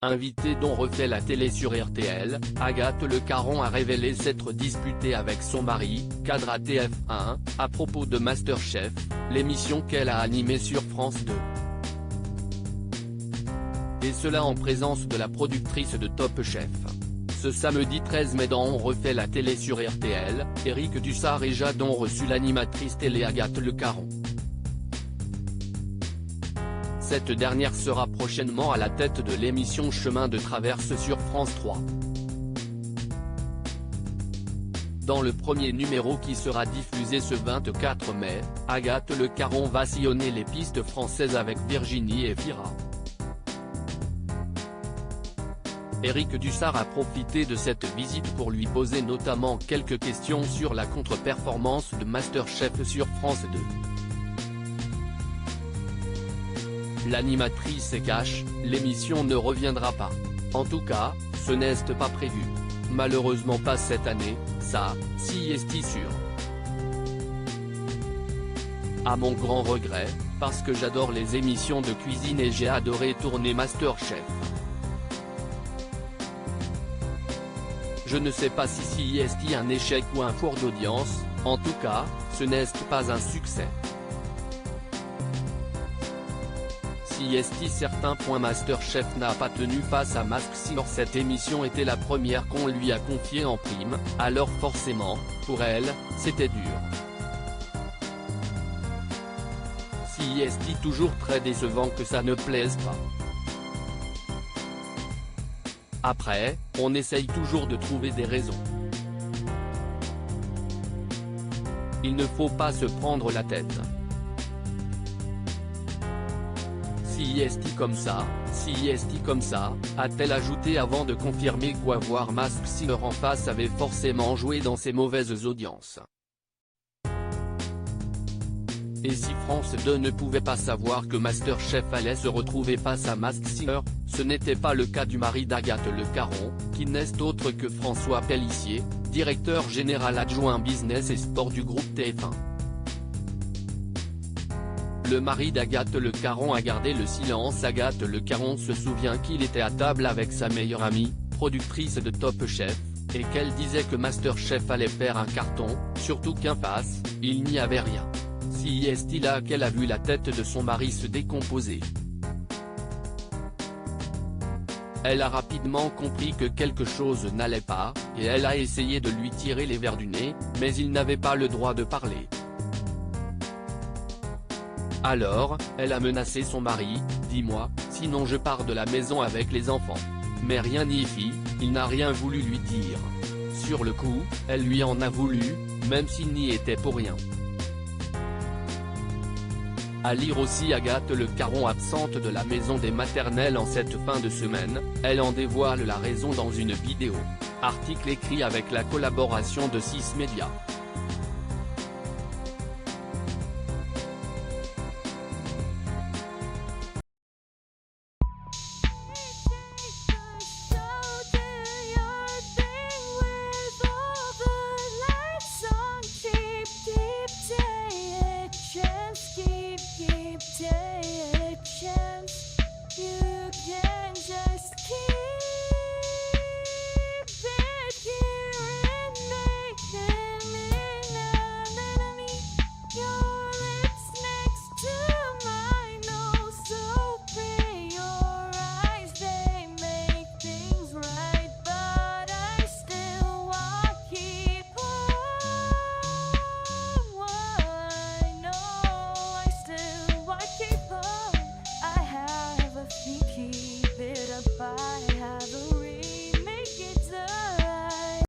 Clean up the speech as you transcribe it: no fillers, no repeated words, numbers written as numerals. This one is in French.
Invitée dont refait la télé sur RTL, Agathe Le Caron a révélé s'être disputée avec son mari, cadre à TF1, à propos de MasterChef, l'émission qu'elle a animée sur France 2. Et cela en présence de la productrice de Top Chef. Ce samedi 13 mai dans On refait la télé sur RTL, Éric Dussart et Jade ont reçu l'animatrice télé Agathe Le Caron. Cette dernière sera prochainement à la tête de l'émission Chemin de traverse sur France 3. Dans le premier numéro qui sera diffusé ce 24 mai, Agathe Le Caron va sillonner les pistes françaises avec Virginie Efira. Éric Dussart a profité de cette visite pour lui poser notamment quelques questions sur la contre-performance de MasterChef sur France 2. L'animatrice cache, l'émission ne reviendra pas. En tout cas, ce n'est pas prévu. Malheureusement pas cette année, ça, si est sûr. À mon grand regret, parce que j'adore les émissions de cuisine et j'ai adoré tourner MasterChef. Je ne sais pas si est un échec ou un four d'audience, en tout cas, ce n'est pas un succès. Si certains points MasterChef n'a pas tenu face à Masked Singer, cette émission était la première qu'on lui a confiée en prime, alors forcément, pour elle, c'était dur. Si toujours très décevant que ça ne plaise pas. Après, on essaye toujours de trouver des raisons. Il ne faut pas se prendre la tête. Si est comme ça, a-t-elle ajouté avant de confirmer qu'avoir Masked Singer en face avait forcément joué dans ses mauvaises audiences. Et si France 2 ne pouvait pas savoir que MasterChef allait se retrouver face à Masked Singer, ce n'était pas le cas du mari d'Agathe Le Caron, qui n'est autre que François Pélissier, directeur général adjoint business et sport du groupe TF1. Le mari d'Agathe Le Caron a gardé le silence. Agathe Le Caron se souvient qu'il était à table avec sa meilleure amie, productrice de Top Chef, et qu'elle disait que MasterChef allait faire un carton, surtout qu'en face, il n'y avait rien. Si est là qu'elle a vu la tête de son mari se décomposer. Elle a rapidement compris que quelque chose n'allait pas, et elle a essayé de lui tirer les vers du nez, mais il n'avait pas le droit de parler. Alors, elle a menacé son mari, « Dis-moi, sinon je pars de la maison avec les enfants ». Mais rien n'y fit, il n'a rien voulu lui dire. Sur le coup, elle lui en a voulu, même s'il n'y était pour rien. À lire aussi Agathe Le Caron absente de la maison des maternelles en cette fin de semaine, elle en dévoile la raison dans une vidéo. Article écrit avec la collaboration de 6 Médias.